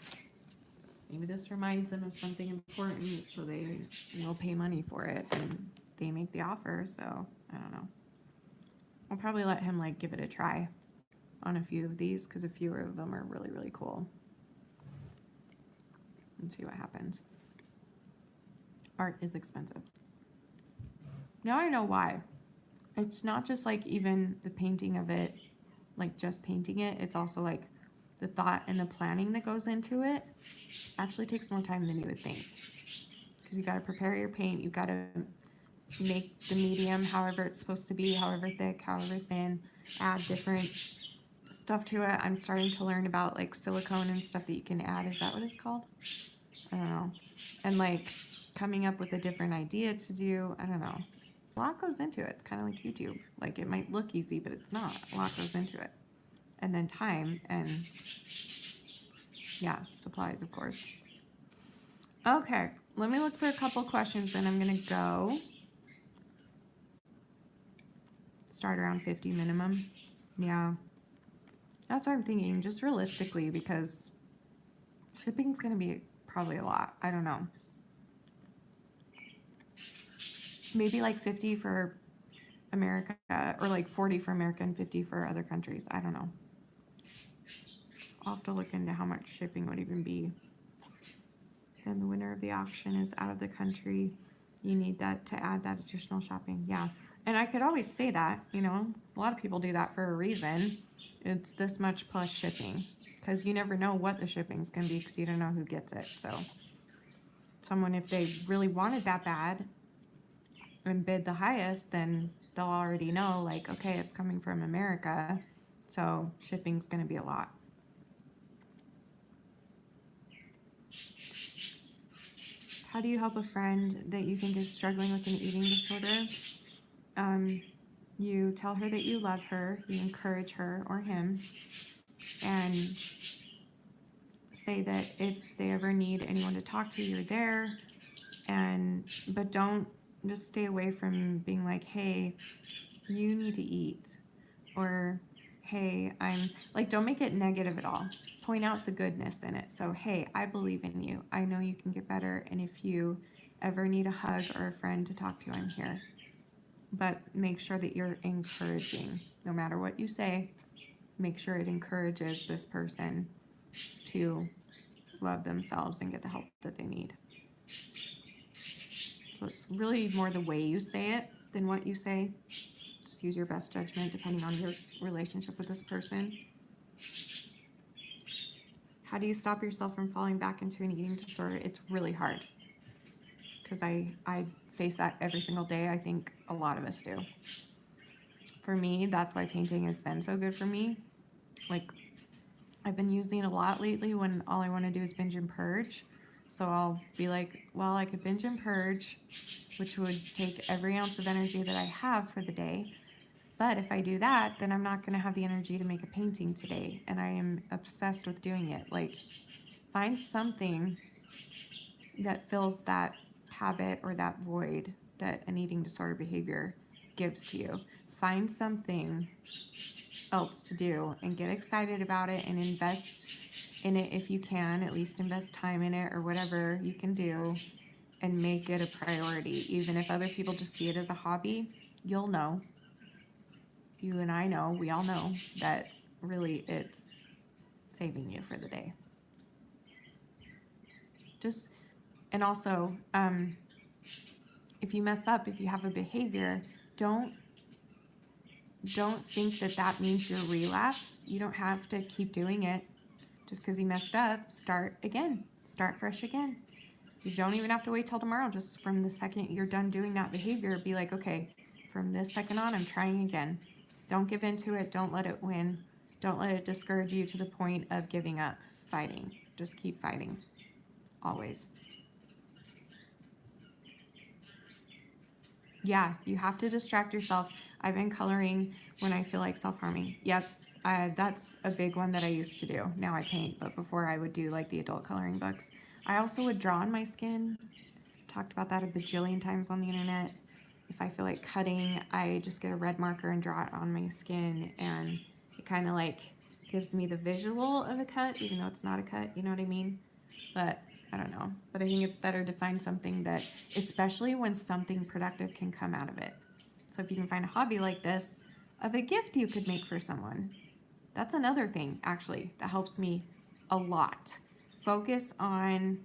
Maybe this reminds them of something important, so they will pay money for it and they make the offer. So I don't know. I'll probably let him like give it a try on a few of these because a few of them are really, really cool. And see what happens. Art is expensive. Now I know why. It's not just like even the painting of it, like just painting it. It's also like the thought and the planning that goes into it actually takes more time than you would think. Because you got to prepare your paint. You got to make the medium however it's supposed to be, however thick, however thin, add different stuff to it. I'm starting to learn about like silicone and stuff that you can add. Is that what it's called? I don't know. And like coming up with a different idea to do. I don't know. A lot goes into it. It's kind of like YouTube. Like it might look easy, but it's not. A lot goes into it. And then time and yeah, supplies, of course. Okay, let me look for a couple questions, then I'm gonna go. Start around 50 minimum. Yeah, that's what I'm thinking, just realistically, because shipping's gonna be probably a lot. I don't know. Maybe like 50 for America, or like 40 for America and 50 for other countries. I don't know. I'll have to look into how much shipping would even be. Then the winner of the auction is out of the country. You need that to add that additional shopping. Yeah. And I could always say that, you know, a lot of people do that for a reason. It's this much plus shipping because you never know what the shipping's going to be because you don't know who gets it. So someone, if they really wanted that bad and bid the highest, then they'll already know like, okay, it's coming from America. So shipping's going to be a lot. How do you help a friend that you think is struggling with an eating disorder? You tell her that you love her, you encourage her or him, and say that if they ever need anyone to talk to, you're there. But don't just stay away from being like, hey, you need to eat, or hey, I'm like, don't make it negative at all. Point out the goodness in it. So, hey, I believe in you. I know you can get better. And if you ever need a hug or a friend to talk to, I'm here. But make sure that you're encouraging. No matter what you say, make sure it encourages this person to love themselves and get the help that they need. So it's really more the way you say it than what you say. Just use your best judgment depending on your relationship with this person. How do you stop yourself from falling back into an eating disorder? It's really hard because I face that every single day. I think a lot of us do. For me, that's why painting has been so good for me. Like, I've been using it a lot lately when all I want to do is binge and purge. So I'll be like, well, I could binge and purge, which would take every ounce of energy that I have for the day. But if I do that, then I'm not going to have the energy to make a painting today. And I am obsessed with doing it. Like, find something that fills that habit or that void that an eating disorder behavior gives to you. find something else to do and get excited about it and invest in it if you can. At least invest time in it or whatever you can do, and make it a priority. Even if other people just see it as a hobby, you'll know. You and I know, we all know that really it's saving you for the day. Just, and also, if you mess up, if you have a behavior, don't think that that means you're relapsed. You don't have to keep doing it. Just because you messed up, start again. Start fresh again. You don't even have to wait till tomorrow. Just from the second you're done doing that behavior, be like, okay, from this second on, I'm trying again. Don't give into it. Don't let it win. Don't let it discourage you to the point of giving up fighting. Just keep fighting. Always. Yeah, you have to distract yourself. I've been coloring when I feel like self-harming. Yep, that's a big one that I used to do. Now I paint, but before I would do like the adult coloring books. I also would draw on my skin. Talked about that a bajillion times on the internet. If I feel like cutting, I just get a red marker and draw it on my skin, and it kind of like gives me the visual of a cut, even though it's not a cut, you know what I mean? But I don't know. But I think it's better to find something that, especially when something productive can come out of it. So if you can find a hobby like this, of a gift you could make for someone. That's another thing, actually, that helps me a lot. Focus on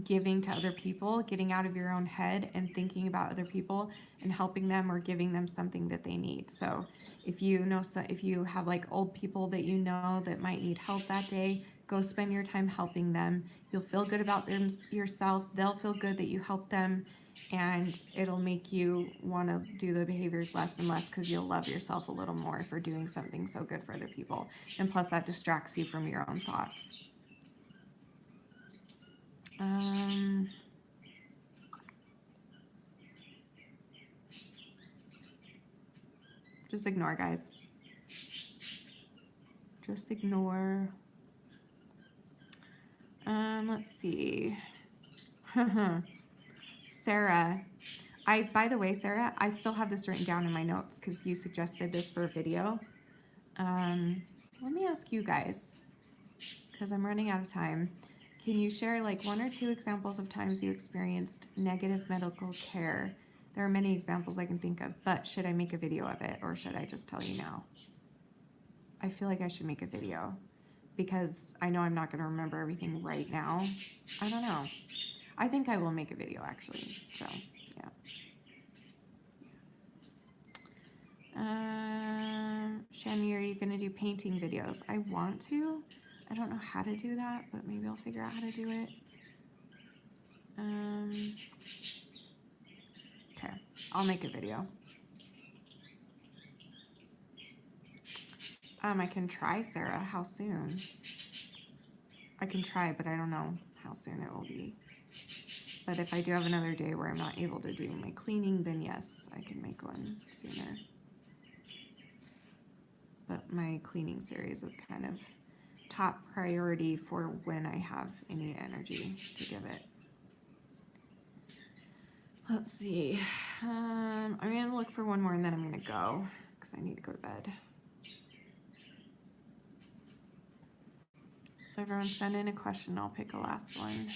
giving to other people, getting out of your own head and thinking about other people and helping them or giving them something that they need. So if you have like old people that you know that might need help that day, go spend your time helping them. You'll feel good about yourself. They'll feel good that you helped them, and it'll make you want to do the behaviors less and less because you'll love yourself a little more for doing something so good for other people. And plus that distracts you from your own thoughts. Just ignore, guys. Just ignore. Let's see. Sarah. By the way, Sarah, I still have this written down in my notes because you suggested this for a video. Let me ask you guys, because I'm running out of time. Can you share like 1 or 2 examples of times you experienced negative medical care? There are many examples I can think of, but should I make a video of it or should I just tell you now? I feel like I should make a video because I know I'm not going to remember everything right now. I don't know. I think I will make a video actually. So, yeah. Shanny, are you going to do painting videos? I want to. I don't know how to do that, but maybe I'll figure out how to do it. Okay, I'll make a video. I can try, Sarah. How soon? I can try, but I don't know how soon it will be. But if I do have another day where I'm not able to do my cleaning, then yes, I can make one sooner. But my cleaning series is kind of top priority for when I have any energy to give it. Let's see. I'm going to look for one more and then I'm going to go because I need to go to bed. So everyone send in a question. I'll pick a last one.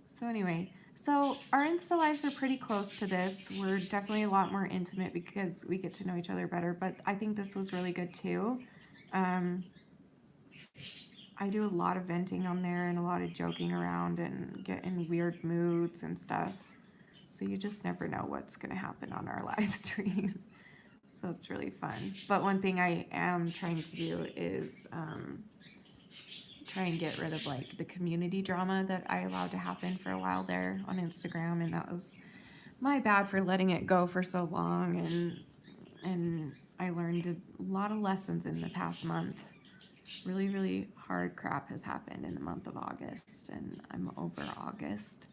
So anyway, so our Insta lives are pretty close to this. We're definitely a lot more intimate because we get to know each other better, but I think this was really good too. I do a lot of venting on there and a lot of joking around and get in weird moods and stuff. So you just never know what's going to happen on our live streams. So it's really fun. But one thing I am trying to do is try and get rid of like the community drama that I allowed to happen for a while there on Instagram, and that was my bad for letting it go for so long. And I learned a lot of lessons in the past month. Really, really hard crap has happened in the month of August, and I'm over August.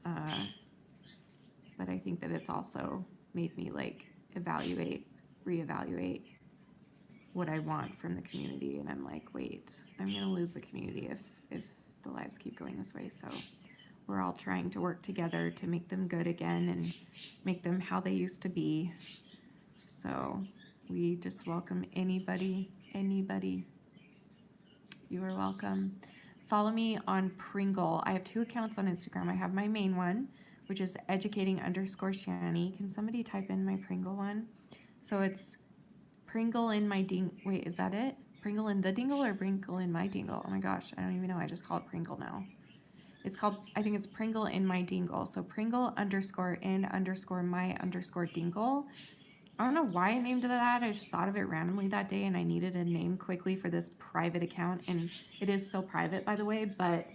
But I think that it's also made me like reevaluate what I want from the community, and I'm like, wait, I'm gonna lose the community if the lives keep going this way. So we're all trying to work together to make them good again and make them how they used to be. So we just welcome anybody. You are welcome. Follow me on Pringle. I have 2 accounts on Instagram. I have my main one, which is educating_Shanny. Can somebody type in my Pringle one? So it's Pringle in my wait, is that it? Pringle in the dingle or Pringle in my dingle? Oh my gosh, I don't even know. I just call it Pringle now. It's called, I think it's Pringle in my dingle. So Pringle_in_my_dingle. I don't know why I named it that. I just thought of it randomly that day and I needed a name quickly for this private account. And it is still private, by the way, but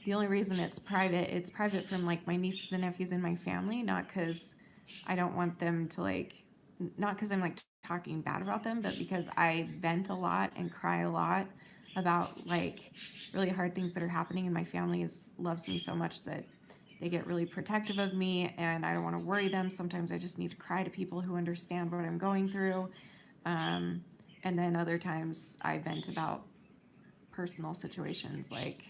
the only reason it's private from like my nieces and nephews in my family, not because I don't want them to like, not because I'm like talking bad about them, but because I vent a lot and cry a lot about like really hard things that are happening, and my family loves me so much that they get really protective of me, and I don't want to worry them. Sometimes I just need to cry to people who understand what I'm going through. And then other times I vent about personal situations, like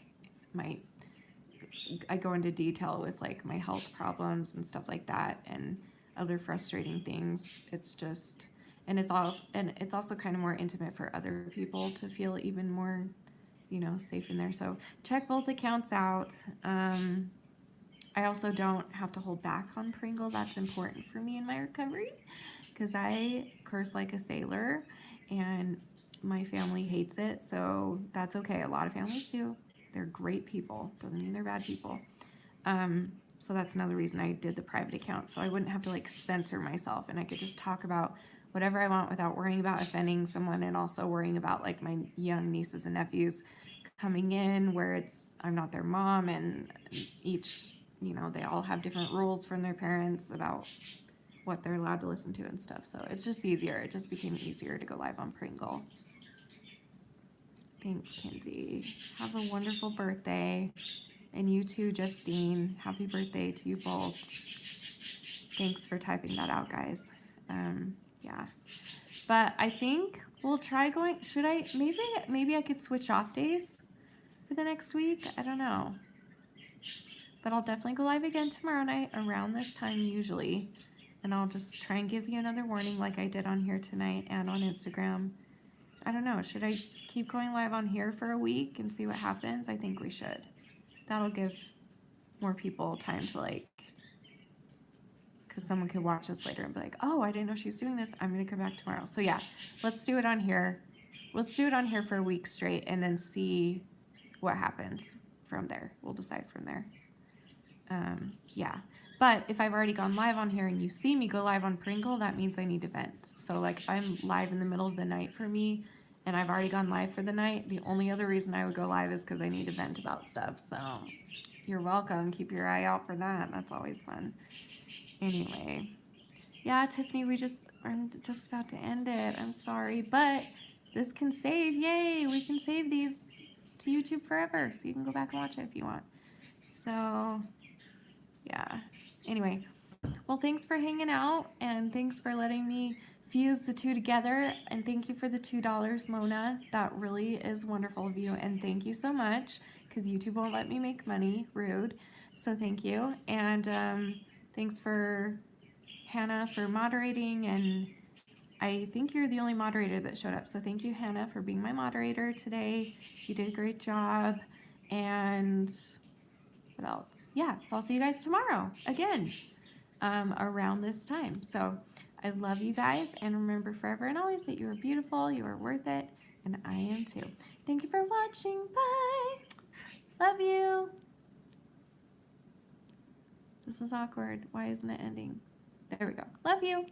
I go into detail with like my health problems and stuff like that, and other frustrating things. It's just, and it's also kind of more intimate for other people to feel even more, safe in there. So check both accounts out. I also don't have to hold back on Pringle. That's important for me in my recovery because I curse like a sailor and my family hates it. So that's okay. A lot of families do. They're great people. Doesn't mean they're bad people. So that's another reason I did the private account. So I wouldn't have to like censor myself and I could just talk about whatever I want without worrying about offending someone, and also worrying about like my young nieces and nephews coming in where I'm not their mom, and each, they all have different rules from their parents about what they're allowed to listen to and stuff. So it's just easier. It just became easier to go live on Pringle. Thanks, Kinsey. Have a wonderful birthday. And you too, Justine. Happy birthday to you both. Thanks for typing that out, guys. Yeah. But I think we'll try going, maybe I could switch off days for the next week. I don't know. But I'll definitely go live again tomorrow night around this time usually. And I'll just try and give you another warning like I did on here tonight and on Instagram. I don't know. Should I keep going live on here for a week and see what happens? I think we should. That'll give more people time to like, because someone could watch this later and be like, oh, I didn't know she was doing this. I'm going to come back tomorrow. So yeah, let's do it on here. Let's do it on here for a week straight and then see what happens from there. We'll decide from there. Yeah. But if I've already gone live on here and you see me go live on Pringle, that means I need to vent. So like if I'm live in the middle of the night for me and I've already gone live for the night, the only other reason I would go live is because I need to vent about stuff. So you're welcome. Keep your eye out for that. That's always fun. Anyway. Yeah, Tiffany, we are just about to end it. I'm sorry, but this can save. Yay, we can save these to YouTube forever. So you can go back and watch it if you want. So yeah. Anyway, well, thanks for hanging out and thanks for letting me fuse the two together. And thank you for the $2, Mona. That really is wonderful of you. And thank you so much because YouTube won't let me make money. Rude. So thank you. And thanks for Hannah for moderating. And I think you're the only moderator that showed up. So thank you, Hannah, for being my moderator today. You did a great job. And what else? Yeah, so I'll see you guys tomorrow again around this time. So I love you guys, and remember forever and always that you are beautiful, you are worth it, and I am too. Thank you for watching. Bye. Love you. This is awkward. Why isn't it ending? There we go. Love you.